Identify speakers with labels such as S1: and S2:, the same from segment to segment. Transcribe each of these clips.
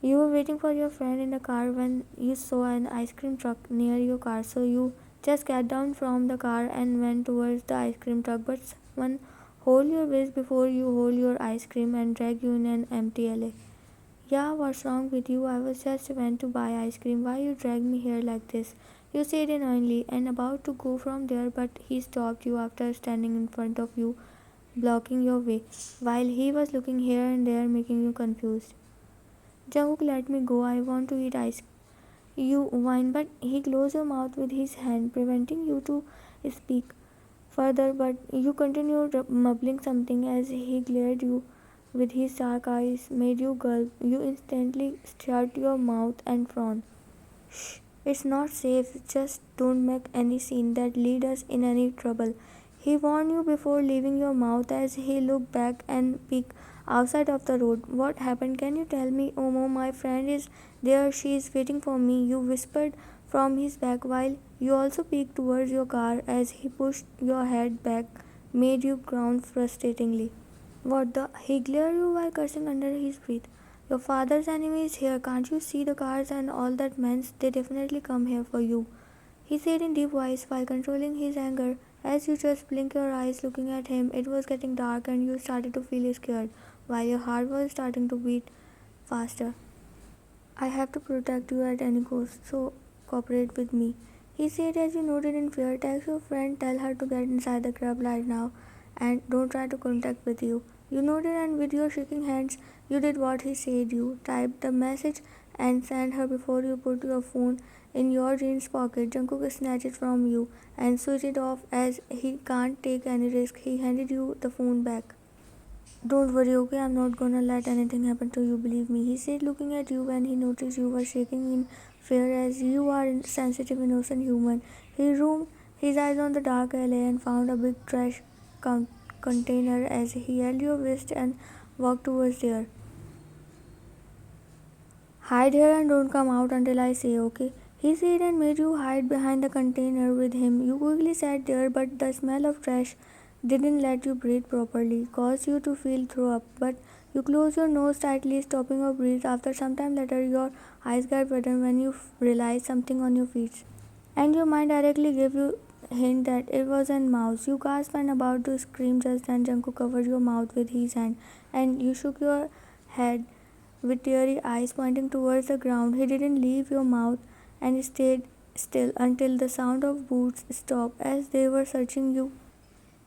S1: You were waiting for your friend in the car when you saw an ice cream truck near your car, so you just got down from the car and went towards the ice cream truck. But someone hold your waist before you hold your ice cream and drag you in an empty alley. Yeah, what's wrong with you? I was just went to buy ice cream. Why you drag me here like this? You said annoyingly and about to go from there, but he stopped you after standing in front of you, blocking your way, while he was looking here and there, making you confused. Jungkook, let me go. I want to eat ice. You whine, but he closed your mouth with his hand, preventing you to speak further. But you continued mumbling something as he glared you with his dark eyes, made you gulp. You instantly shut your mouth and frown. Shh, it's not safe. Just don't make any scene that lead us in any trouble. He warned you before leaving your mouth as he looked back and peeked outside of the road. What happened? Can you tell me? Oh, Mo, my friend is there. She is waiting for me. You whispered from his back while you also peeked towards your car as he pushed your head back, made you groan frustratingly. What the? He glared you while cursing under his breath. Your father's enemy is here. Can't you see the cars and all that means? They definitely come here for you. He said in deep voice while controlling his anger. As you just blinked your eyes looking at him, it was getting dark and you started to feel scared, while your heart was starting to beat faster. I have to protect you at any cost, so cooperate with me. He said as you nodded in fear. Text your friend, tell her to get inside the cab right now and don't try to contact with you. You nodded and with your shaking hands, you did what he said. You typed the message and sent her before you put your phone in your jeans pocket. Jungkook snatched it from you and switched it off as he can't take any risk. He handed you the phone back. Don't worry, okay? I'm not gonna let anything happen to you, believe me. He said, looking at you when he noticed you were shaking in fear as you are a sensitive, innocent human. He zoomed his eyes on the dark alley and found a big trash container as he held your wrist and walked towards there. Hide here and don't come out until I say, okay? He said and made you hide behind the container with him. You quickly sat there, but the smell of trash didn't let you breathe properly, caused you to feel throw up. But you closed your nose tightly, stopping your breath. After some time later, your eyes got wetter when you realized something on your feet. And your mind directly gave you hint that it was a mouse. You gasped and about to scream just then Junko covered your mouth with his hand and you shook your head with teary eyes pointing towards the ground. He didn't leave your mouth and stayed still until the sound of boots stopped as they were searching you.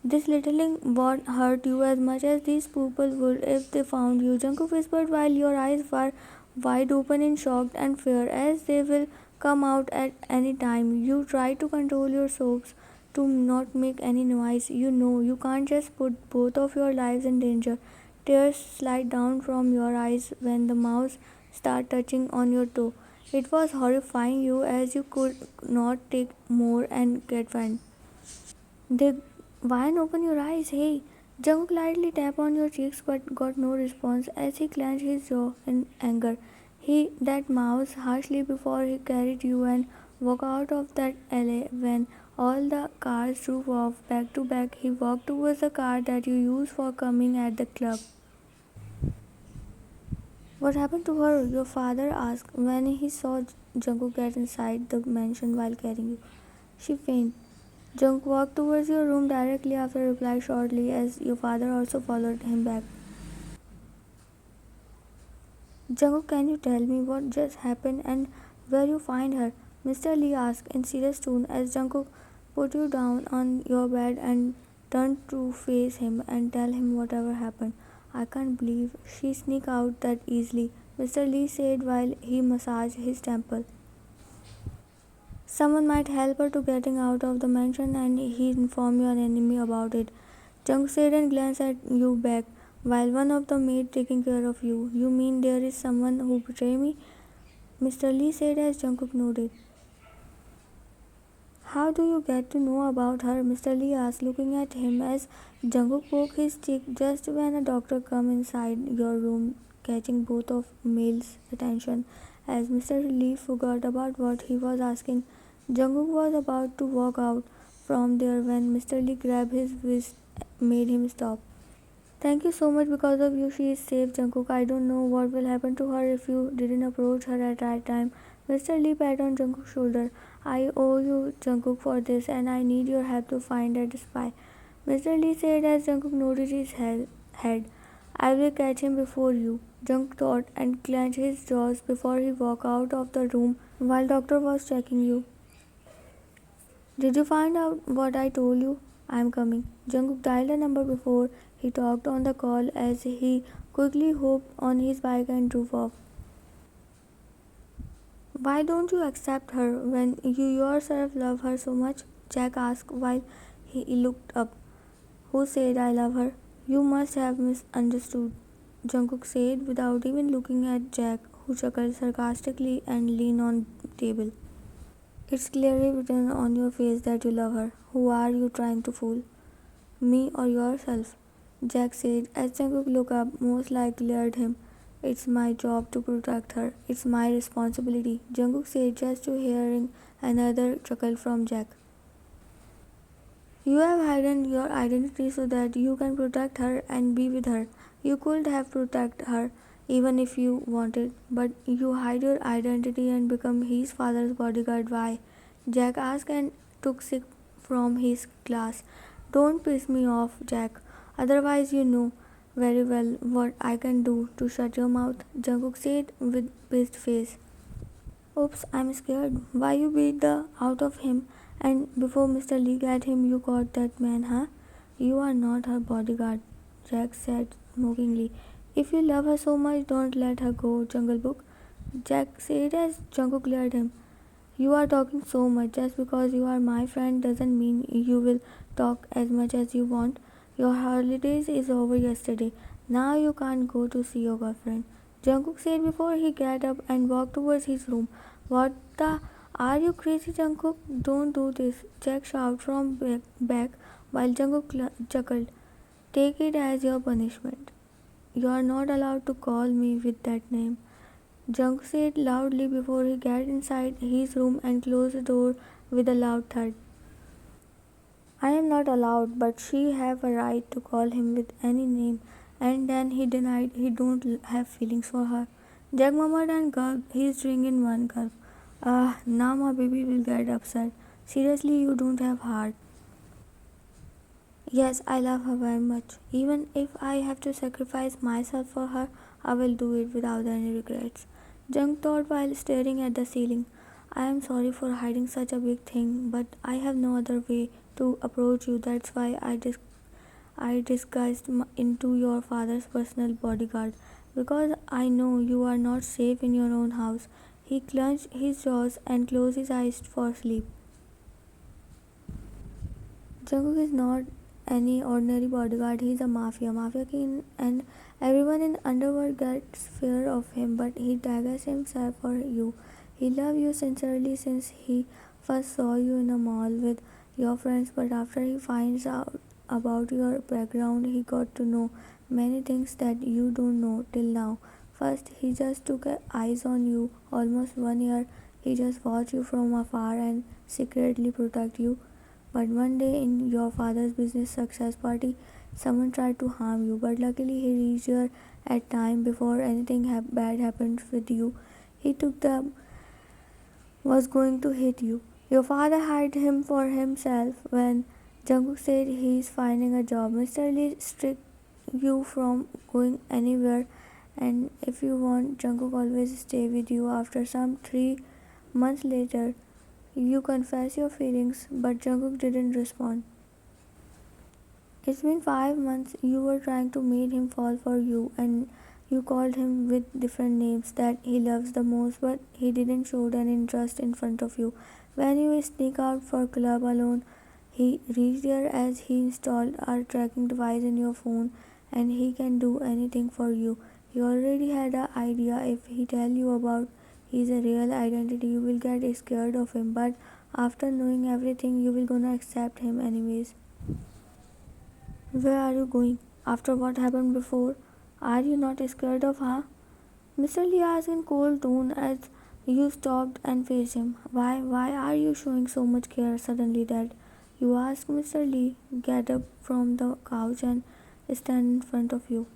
S1: This littling won't hurt you as much as these people would if they found you, Jungkook whispered while your eyes were wide open in shock and fear as they will come out at any time. You try to control your sobs to not make any noise. You know you can't just put both of your lives in danger. Tears slide down from your eyes when the mouse start touching on your toe. It was horrifying you as you could not take more and get wet. They why open your eyes? Hey! Jungkook lightly tapped on your cheeks but got no response as he clenched his jaw in anger. He that mouse harshly before he carried you and walked out of that alley when all the cars drove off back to back. He walked towards the car that you used for coming at the club. What happened to her? Your father asked when he saw Jungkook get inside the mansion while carrying you. She fainted. Jung walked towards your room directly after reply shortly as your father also followed him back. Jungkook, can you tell me what just happened and where you find her? Mr. Lee asked in serious tone as Jungkook put you down on your bed and turned to face him and tell him whatever happened. I can't believe she sneaked out that easily, Mr. Lee said while he massaged his temple. Someone might help her to getting out of the mansion and he informed your enemy about it. Jung said and glanced at you back, while one of the maid taking care of you. You mean there is someone who betrayed me? Mr. Lee said as Jungkook nodded. How do you get to know about her? Mr. Lee asked, looking at him as Jungkook poked his cheek just when a doctor came inside your room, catching both of male's attention. As Mr. Lee forgot about what he was asking, Jungkook was about to walk out from there when Mr. Lee grabbed his wrist, made him stop. Thank you so much. Because of you, she is safe, Jungkook. I don't know what will happen to her if you didn't approach her at right time. Mr. Lee pat on Jungkook's shoulder. I owe you, Jungkook, for this, and I need your help to find that spy. Mr. Lee said as Jungkook nodded his head. I will catch him before you. Jungkook thought and clenched his jaws before he walked out of the room while doctor was checking you. Did you find out what I told you? I am coming. Jungkook dialed a number before he talked on the call as he quickly hopped on his bike and drove off. Why don't you accept her when you yourself love her so much? Jack asked while he looked up. Who said I love her? You must have misunderstood, Jungkook said without even looking at Jack, who chuckled sarcastically and leaned on the table. It's clearly written on your face that you love her. Who are you trying to fool? Me or yourself? Jack said as Jungkook looked up, most likely at him. It's my job to protect her. It's my responsibility, Jungkook said just to hearing another chuckle from Jack. You have hidden your identity so that you can protect her and be with her. You could have protected her even if you wanted, but you hide your identity and become his father's bodyguard. Why? Jack asked and took sip from his glass. Don't piss me off, Jack. Otherwise, you know very well what I can do to shut your mouth, Jungkook said with pissed face. Oops, I'm scared. Why you beat the out of him? And before Mr. Lee got him, you got that man, huh? You are not her bodyguard, Jack said mockingly. If you love her so much, don't let her go, Jungle Book. Jack said as Jungkook glared him. You are talking so much. Just because you are my friend doesn't mean you will talk as much as you want. Your holidays is over yesterday. Now you can't go to see your girlfriend, Jungkook said before he got up and walked towards his room. What the? Are you crazy, Jungkook? Don't do this, Jack shouted from back while Jungkook chuckled. Take it as your punishment. You are not allowed to call me with that name, Jungkook said loudly before he got inside his room and closed the door with a loud thud. I am not allowed, but she have a right to call him with any name. And then he denied he don't have feelings for her. Jack murmured and gulped his drink in one gulp. Ah, now my baby will get upset. Seriously, you don't have heart. Yes, I love her very much. Even if I have to sacrifice myself for her, I will do it without any regrets. Jung thought while staring at the ceiling. I am sorry for hiding such a big thing, but I have no other way to approach you. That's why I disguised into your father's personal bodyguard. Because I know you are not safe in your own house. He clenched his jaws and closed his eyes for sleep. Jungkook is not any ordinary bodyguard. He is a mafia king, and everyone in underworld gets fear of him. But he disguises himself for you. He loves you sincerely since he first saw you in a mall with your friends. But after he finds out about your background, he got to know many things that you don't know till now. First, he just took eyes on you almost 1 year. He just watched you from afar and secretly protect you. But one day in your father's business success party, someone tried to harm you. But luckily, he reached here at time before anything bad happened with you. He took the was going to hit you. Your father hired him for himself when Jungkook said he is finding a job. Mr. Lee strict you from going anywhere, and if you want, Jungkook always stay with you. After some 3 months later, you confess your feelings, but Jungkook didn't respond. It's been 5 months. You were trying to make him fall for you, and you called him with different names that he loves the most, but he didn't show any interest in front of you. When you sneak out for club alone, he reached there as he installed a tracking device in your phone, and he can do anything for you. He already had an idea. If he tell you about his real identity, you will get scared of him, but after knowing everything, you will gonna accept him anyways. Where are you going? After what happened before, are you not scared of her? Mr. Lee asked in cold tone as you stopped and faced him. Why are you showing so much care suddenly that you asked Mr. Lee, get up from the couch and stand in front of you.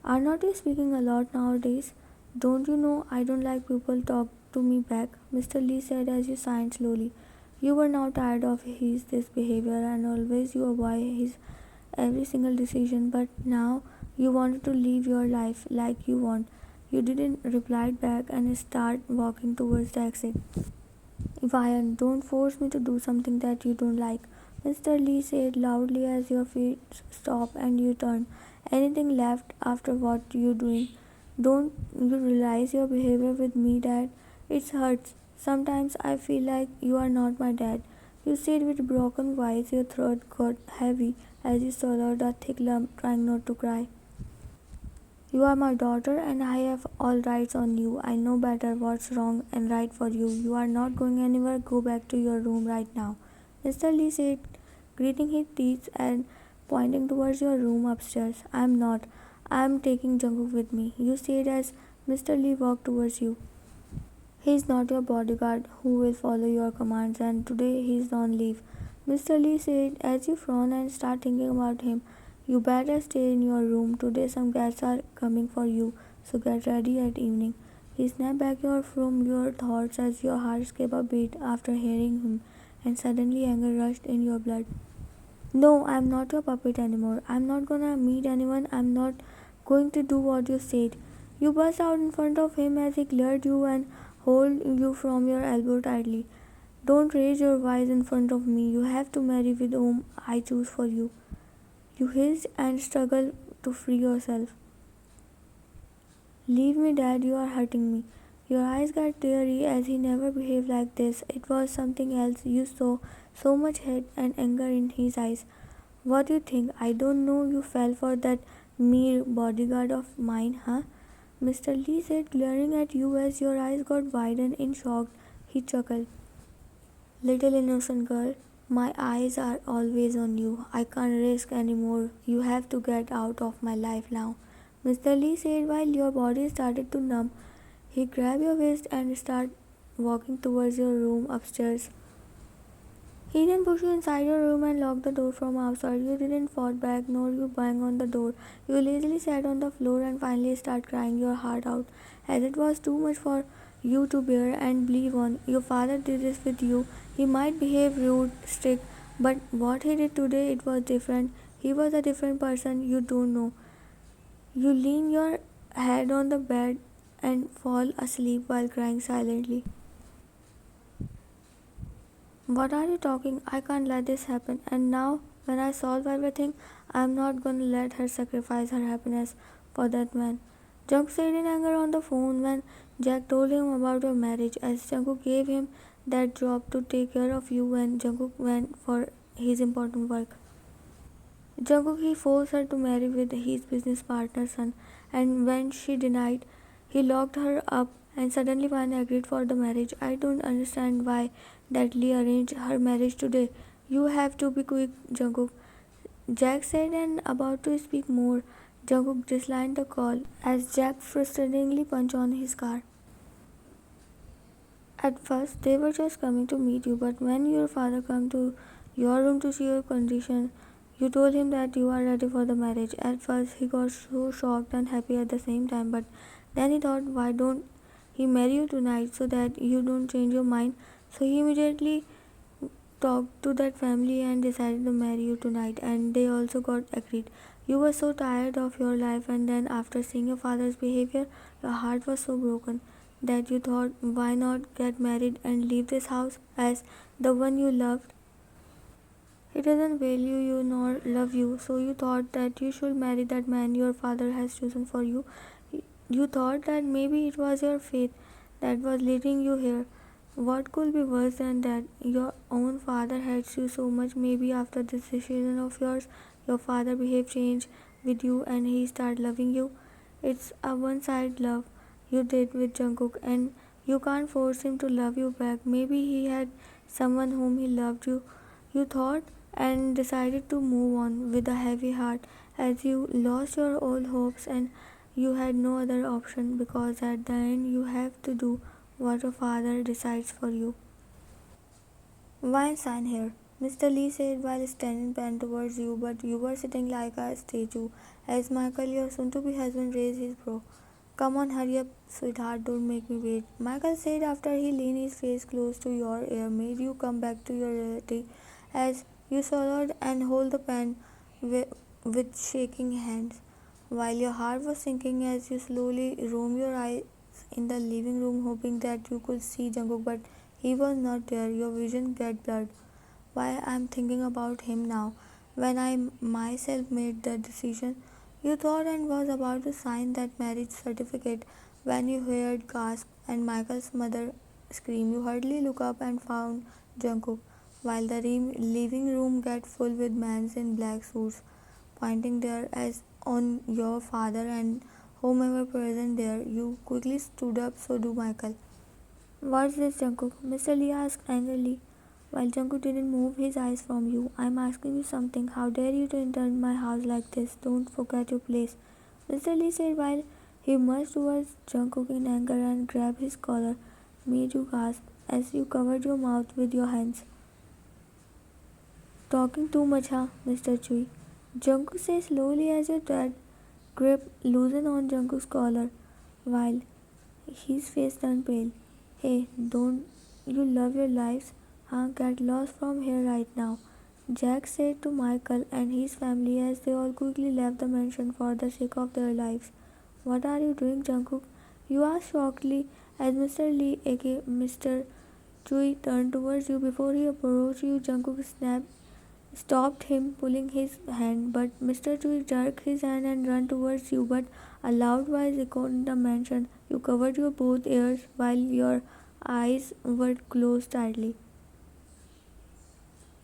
S1: Are not you speaking a lot nowadays? Don't you know I don't like people talk to me back? Mr. Lee said as you signed slowly. You were now tired of his this behavior and always you avoid his every single decision, but now you wanted to live your life like you want. You didn't reply back and start walking towards the exit. Ryan, don't force me to do something that you don't like, Mr. Lee said loudly as your feet stopped and you turned. Anything left after what you're doing? Don't you realize your behavior with me, Dad? It hurts. Sometimes I feel like you are not my dad. You said with broken voice, your throat got heavy as you swallowed a thick lump, trying not to cry. You are my daughter and I have all rights on you. I know better what's wrong and right for you. You are not going anywhere. Go back to your room right now, Mr. Lee said, gritting his teeth and pointing towards your room upstairs. I'm not. I'm taking Jungkook with me, you said as Mr. Lee walked towards you. He is not your bodyguard who will follow your commands, and today he is on leave, Mr. Lee said as you frown and start thinking about him. You better stay in your room. Today some guests are coming for you, so get ready at evening. He snapped back from your thoughts as your heart skipped a beat after hearing him, and suddenly anger rushed in your blood. No, I'm not your puppet anymore. I'm not gonna meet anyone. I'm not going to do what you said. You burst out in front of him as he glared you and hold you from your elbow tightly. Don't raise your voice in front of me. You have to marry with whom I choose for you. You hissed and struggled to free yourself. Leave me, Dad, you are hurting me. Your eyes got teary as he never behaved like this. It was something else. You saw so much hate and anger in his eyes. What do you think? I don't know you fell for that mere bodyguard of mine, huh? Mr. Lee said, glaring at you as your eyes got wide and in shock. He chuckled. Little innocent girl, my eyes are always on you. I can't risk anymore. You have to get out of my life now, Mr. Lee said while your body started to numb. He grabbed your waist and started walking towards your room upstairs. He then pushed you inside your room and locked the door from outside. You didn't fight back nor you bang on the door. You lazily sat on the floor and finally started crying your heart out, as it was too much for you to bear. And believe on, your father did this with you. He might behave rude, strict, but what he did today, it was different. He was a different person you don't know. You lean your head on the bed and fall asleep while crying silently. What are you talking? I can't let this happen. And now, when I solve everything, I'm not gonna let her sacrifice her happiness for that man. Jungkook said in anger on the phone when Jack told him about your marriage, as Jungkook gave him that job to take care of you when Jungkook went for his important work. Jungkook he forced her to marry with his business partner's son, and when she denied, he locked her up and suddenly finally agreed for the marriage. I don't understand why that Lee arranged her marriage today. You have to be quick, Jungkook, Jack said and about to speak more. Jungkook disliked the call as Jack frustratingly punched on his car. At first, they were just coming to meet you, but when your father came to your room to see your condition, you told him that you are ready for the marriage. At first, he got so shocked and happy at the same time, but then he thought, why don't he marry you tonight so that you don't change your mind? So he immediately talked to that family and decided to marry you tonight, and they also got agreed. You were so tired of your life, and then after seeing your father's behavior, your heart was so broken that you thought, why not get married and leave this house as the one you loved? He doesn't value you nor love you, so you thought that you should marry that man your father has chosen for you. You thought that maybe it was your fate that was leading you here. What could be worse than that? Your own father hates you so much. Maybe after this decision of yours, your father behavior changed with you and he started loving you. It's a one-sided love you did with Jungkook, and you can't force him to love you back. Maybe he had someone whom he loved you thought, and decided to move on with a heavy heart as you lost your old hopes and you had no other option, because at the end you have to do what your father decides for you. Why sign here? Mr. Lee said while standing bent towards you, but you were sitting like a statue. As Michael, your soon-to-be husband, raised his brow. Come on, hurry up, sweetheart, don't make me wait. Michael said after he leaned his face close to your ear, made you come back to your reality. As you swallowed and hold the pen with shaking hands, while your heart was sinking as you slowly roamed your eyes in the living room, hoping that you could see Jungkook, but he was not there. Your vision got blurred. Why I'm thinking about him now, when I myself made the decision. You thought and was about to sign that marriage certificate when you heard gasp and Michael's mother scream. You hurriedly look up and found Jungkook, while the living room got full with men in black suits, pointing there as on your father and whomever present there. You quickly stood up, so do Michael. What's this, Jungkook? Mr. Lee asked angrily. While Jungkook didn't move his eyes from you, I'm asking you something. How dare you to enter my house like this? Don't forget your place. Mr. Lee said while he marched towards Jungkook in anger and grabbed his collar, made you gasp as you covered your mouth with your hands. Talking too much, huh, Mr. Chui? Jungkook said slowly as your dad grip loosened on Jungkook's collar, while his face turned pale. Hey, don't you love your lives? Huh? Get lost from here right now, Jack said to Michael and his family as they all quickly left the mansion for the sake of their lives. What are you doing, Jungkook? You asked shortly as Mr. Lee, aka Mr. Chui, turned towards you. Before he approached you, Jungkook stopped him, pulling his hand, but Mr. Chui jerked his hand and ran towards you, but a loud voice echoed in the mansion. You covered your both ears while your eyes were closed tightly.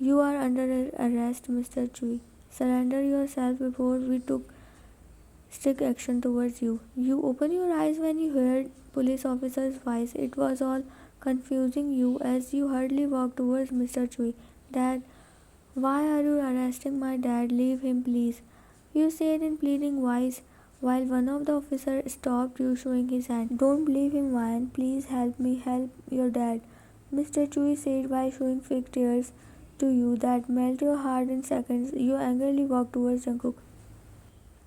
S1: You are under arrest, Mr. Chui. Surrender yourself before we took strict action towards you. You opened your eyes when you heard police officer's voice. It was all confusing you as you hurriedly walked towards Mr. Chui. Dad, why are you arresting my dad? Leave him, please. You said in pleading voice while one of the officers stopped you, showing his hand. Don't believe him, Ryan. Please help me help your dad, Mr. Chui said while showing fake tears to you that melt your heart in seconds. You angrily walked towards Jungkook.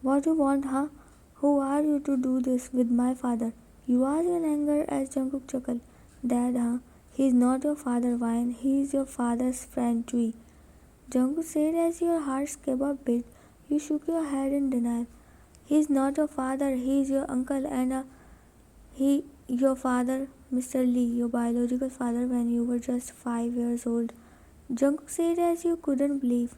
S1: What you want, huh? Who are you to do this with my father? You asked in anger as Jungkook chuckled. Dad, huh? He's not your father, Ryan. He's your father's friend, Chui. Jungkook said as your heart skipped a bit. You shook your head in denial. He's not your father. He's your uncle and your father, Mr. Lee, your biological father when you were just 5 years old. Jungkook said as you couldn't believe.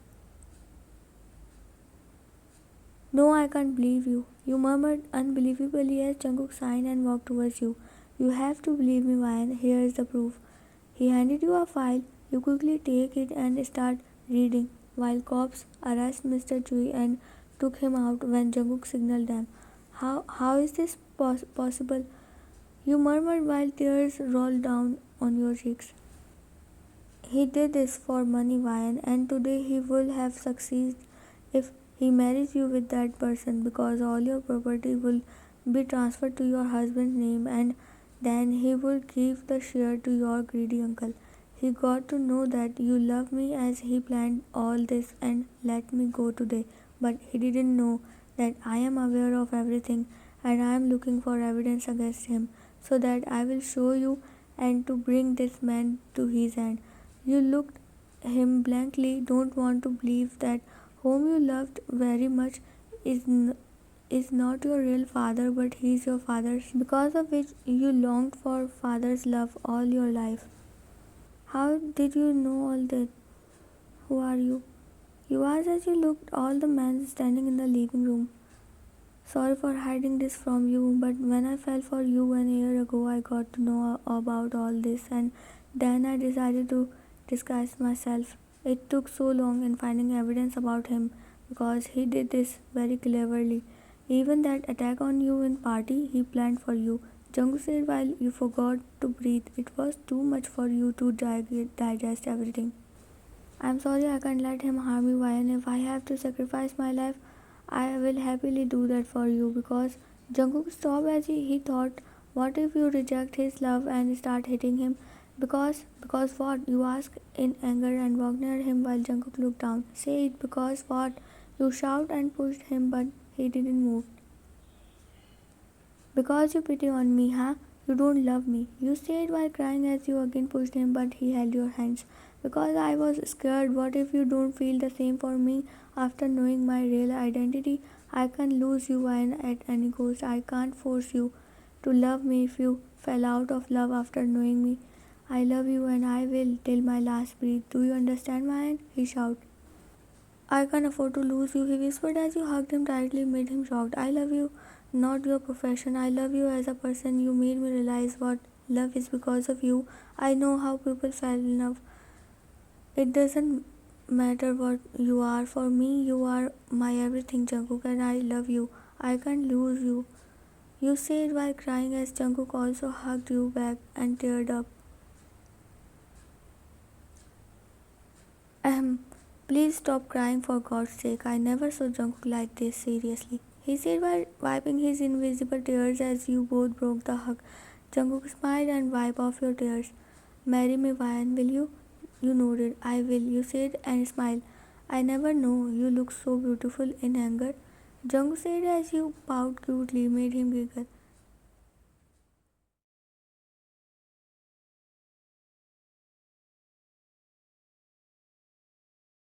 S1: No, I can't believe you. You murmured unbelievably as Jungkook signed and walked towards you. You have to believe me, Ryan. Here is the proof. He handed you a file. You quickly take it and start reading, while cops arrested Mr. Chui and took him out when Jungkook signaled them. How is this possible? You murmured while tears rolled down on your cheeks. He did this for money, Ryan, and today he will have succeeded if he marries you with that person because all your property will be transferred to your husband's name and then he will give the share to your greedy uncle. He got to know that you love me as he planned all this and let me go today, but he didn't know that I am aware of everything and I am looking for evidence against him so that I will show you and to bring this man to his end. You looked him blankly, don't want to believe that whom you loved very much is not your real father, but he is your father, because of which you longed for father's love all your life. How did you know all that? Who are you? You asked as you looked all the men standing in the living room. Sorry for hiding this from you, but when I fell for you 1 year ago, I got to know about all this, and then I decided to disguise myself. It took so long in finding evidence about him because he did this very cleverly. Even that attack on you in party he planned for you. Jungkook said while you forgot to breathe. It was too much for you to digest everything. I'm sorry I can't let him harm you, and if I have to sacrifice my life, I will happily do that for you because Jungkook stopped as he thought, what if you reject his love and start hitting him? Because what? You asked in anger and walked near him while Jungkook looked down. Say it, because what? You shout and pushed him, but he didn't move. Because you pity on me, huh? You don't love me. You stayed while crying as you again pushed him, but he held your hands. Because I was scared. What if you don't feel the same for me after knowing my real identity? I can't lose you and at any cost. I can't force you to love me if you fell out of love after knowing me. I love you and I will till my last breath. Do you understand, man? He shouted. I can't afford to lose you, he whispered as you hugged him tightly, made him shocked. I love you, not your profession. I love you as a person. You made me realize what love is because of you. I know how people fell in love. It doesn't matter what you are. For me, you are my everything, Jungkook, and I love you. I can't lose you. You said while crying as Jungkook also hugged you back and teared up. Ahem. Please stop crying for God's sake. I never saw Jungkook like this, seriously. He said while wiping his invisible tears as you both broke the hug. Jungkook smiled and wiped off your tears. Marry me, Ryan, will you? You nodded. I will, you said and smiled. I never know. You look so beautiful in anger. Jungkook said as you bowed cutely, made him giggle.